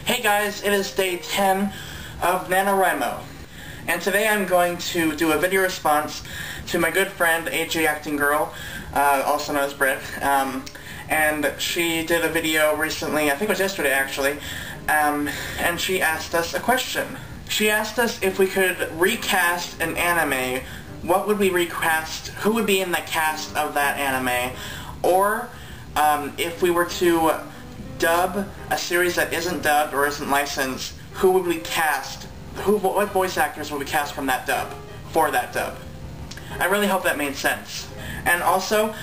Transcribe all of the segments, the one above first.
Hey guys, it is day 10 of NaNoWriMo, and today I'm going to do a video response to my good friend AJ Acting Girl, also known as Britt, and she did a video recently, I think it was yesterday actually, and she asked us a question. She asked us if we could recast an anime, what would we recast, who would be in the cast of that anime, or if we were to dub a series that isn't dubbed or isn't licensed, who would we cast? What voice actors would we cast from that dub, for that dub? I really hope that made sense. And also,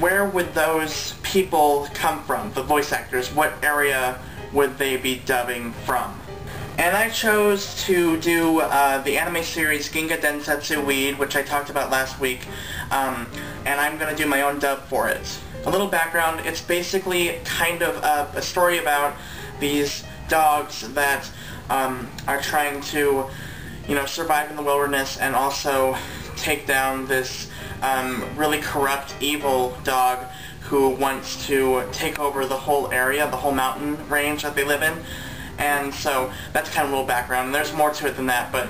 where would those people come from, the voice actors? What area would they be dubbing from? And I chose to do the anime series Ginga Densetsu Weed, which I talked about last week, and I'm going to do my own dub for it. A little background, it's basically kind of a story about these dogs that are trying to, survive in the wilderness and also take down this really corrupt, evil dog who wants to take over the whole area, the whole mountain range that they live in. And so that's kind of a little background. And there's more to it than that, but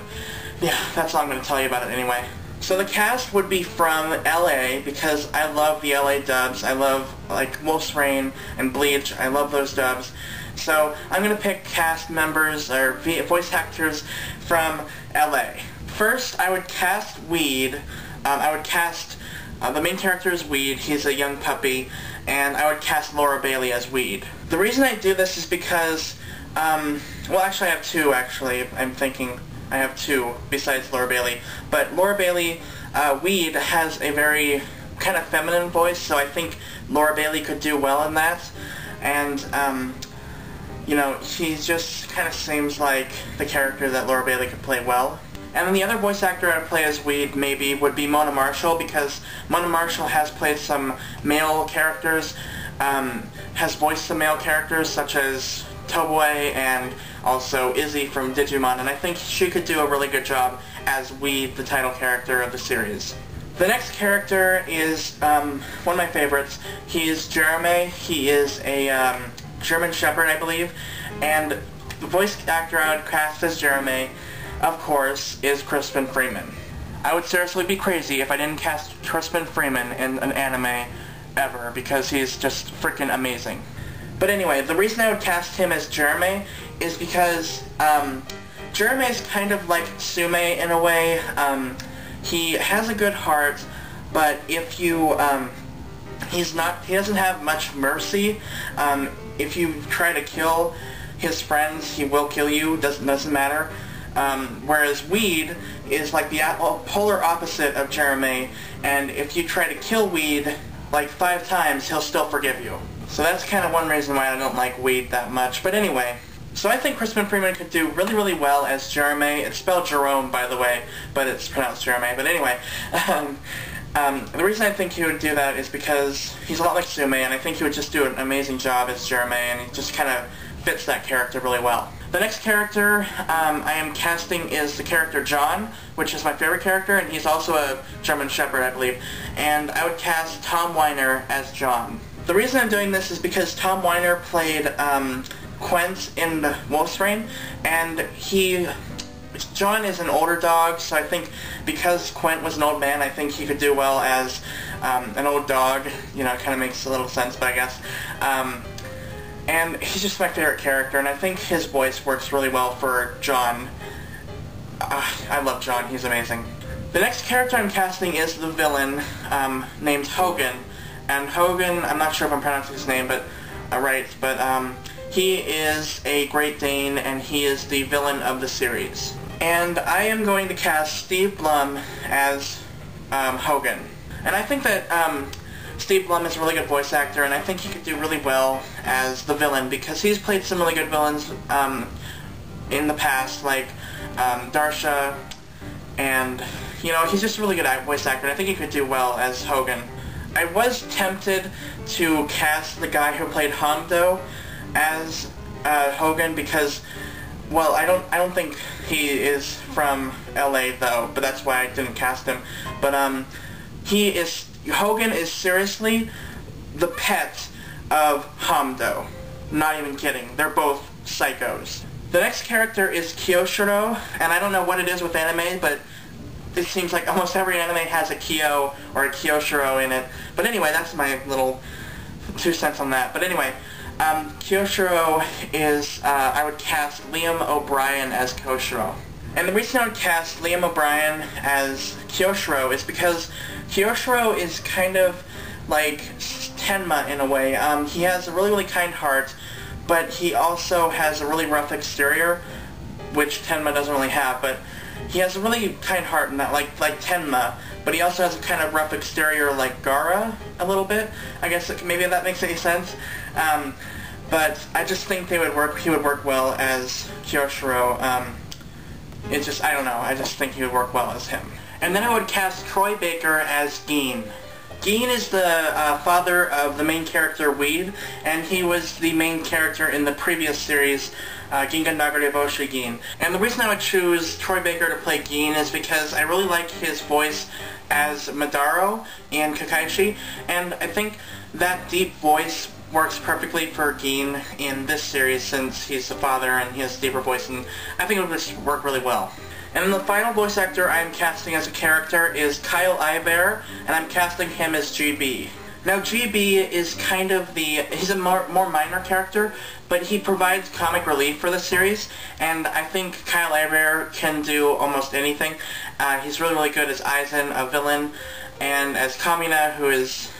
yeah, that's all I'm going to tell you about it anyway. So the cast would be from LA, because I love the LA dubs. I love, like, Wolf's Rain and Bleach. I love those dubs. So I'm going to pick cast members, or voice actors from LA. First, I would cast Weed. I would cast, the main character is Weed. He's a young puppy. And I would cast Laura Bailey as Weed. The reason I do this is because, well, actually I have two, actually. I'm thinking I have two besides Laura Bailey. But Laura Bailey, Weed, has a very kind of feminine voice, so I think Laura Bailey could do well in that. And, she just kind of seems like the character that Laura Bailey could play well. And then the other voice actor I would play as Weed, maybe, would be Mona Marshall, because Mona Marshall has played some male characters, has voiced some male characters, such as Toboe and also Izzy from Digimon, and I think she could do a really good job as Weed, the title character of the series. The next character is one of my favorites. He is Jeremy. He is a German Shepherd, I believe, and the voice actor I would cast as Jeremy, of course, is Crispin Freeman. I would seriously be crazy if I didn't cast Crispin Freeman in an anime ever, because he's just freaking amazing. But anyway, the reason I would cast him as Jeremy is because Jeremy is kind of like Sume in a way. He has a good heart, but if you, he doesn't have much mercy. If you try to kill his friends, he will kill you, doesn't matter. Whereas Weed is like the polar opposite of Jeremy, and if you try to kill Weed like 5 times, he'll still forgive you. So that's kind of one reason why I don't like Weed that much. But anyway, so I think Crispin Freeman could do really, really well as Jeremy. It's spelled Jerome, by the way, but it's pronounced Jeremy. But anyway, the reason I think he would do that is because he's a lot like Sume, and I think he would just do an amazing job as Jeremy, and he just kind of fits that character really well. The next character I am casting is the character John, which is my favorite character, and he's also a German Shepherd, I believe. And I would cast Tom Weiner as John. The reason I'm doing this is because Tom Weiner played Quent in the Wolf's Rain, and John is an older dog, so I think because Quent was an old man, I think he could do well as an old dog. It kind of makes a little sense, but I guess. And he's just my favorite character, and I think his voice works really well for John. I love John, he's amazing. The next character I'm casting is the villain, named Hogan. And Hogan, I'm not sure if I'm pronouncing his name right, but he is a Great Dane, and he is the villain of the series. And I am going to cast Steve Blum as Hogan. And I think that Steve Blum is a really good voice actor, and I think he could do really well as the villain, because he's played some really good villains in the past, like Darsha, and, he's just a really good voice actor, and I think he could do well as Hogan. I was tempted to cast the guy who played Hamdo as Hogan, because, well, I don't think he is from LA though, but that's why I didn't cast him. But Hogan is seriously the pet of Hamdo. Not even kidding. They're both psychos. The next character is Kyoshiro, and I don't know what it is with anime, but it seems like almost every anime has a Kyo or a Kyoshiro in it. But anyway, that's my little 2 cents on that. But anyway, Kyoshiro is, I would cast Liam O'Brien as Kyoshiro. And the reason I would cast Liam O'Brien as Kyoshiro is because Kyoshiro is kind of like Tenma in a way. He has a really, really kind heart, but he also has a really rough exterior, which Tenma doesn't really have. But he has a really kind heart, in that, like Tenma, but he also has a kind of rough exterior like Gaara a little bit. I guess maybe that makes any sense. But I just think they would work. He would work well as Kyoshiro. It's just, I don't know, I just think he would work well as him. And then I would cast Troy Baker as Gin. Gin is the father of the main character Weed, and he was the main character in the previous series, Ginga Nagare Boshi Gin. And the reason I would choose Troy Baker to play Gin is because I really like his voice as Madaro in Kakaishi, and I think that deep voice works perfectly for Gin in this series since he's the father and he has a deeper voice, and I think it would just work really well. And then the final voice actor I'm casting as a character is Kyle Ibear, and I'm casting him as GB. Now GB is kind of he's a more minor character, but he provides comic relief for the series, and I think Kyle Ibear can do almost anything. He's really, really good as Aizen, a villain, and as Kamina, who is,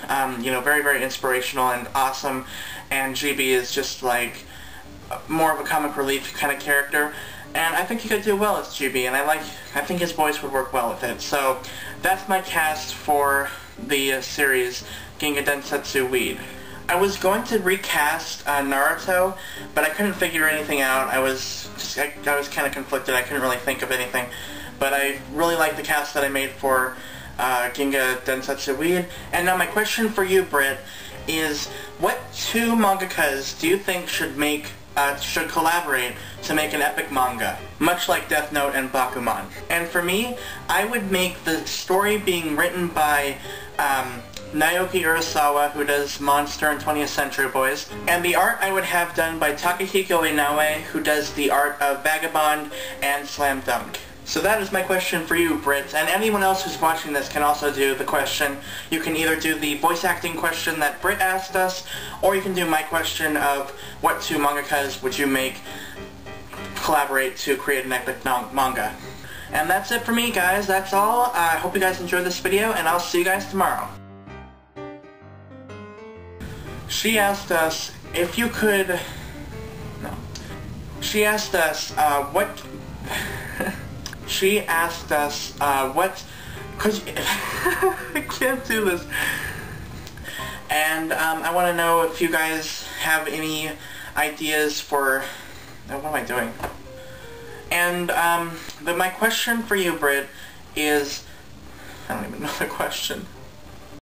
you know, very, very inspirational and awesome, and GB is just like more of a comic relief kind of character, and I think he could do well as GB, and I think his voice would work well with it. So that's my cast for the series Ginga Densetsu Weed. I was going to recast Naruto, but I couldn't figure anything out. I was kind of conflicted. I couldn't really think of anything, but I really like the cast that I made for Ginga Densetsu Weed. And now my question for you, Britt, is what 2 mangakas do you think should collaborate to make an epic manga, much like Death Note and Bakuman? And for me, I would make the story being written by Naoki Urasawa, who does Monster and 20th Century Boys, and the art I would have done by Takahiko Inoue, who does the art of Vagabond and Slam Dunk. So that is my question for you, Britt, and anyone else who's watching this can also do the question. You can either do the voice acting question that Britt asked us, or you can do my question of what 2 mangakas would you make collaborate to create an epic manga. And that's it for me, guys. That's all. I hope you guys enjoyed this video, and I'll see you guys tomorrow. She asked us if you could... No. She asked us, what... She asked us, what... I can't do this. And, I want to know if you guys have any ideas for... What am I doing? And, my question for you, Britt, is... I don't even know the question.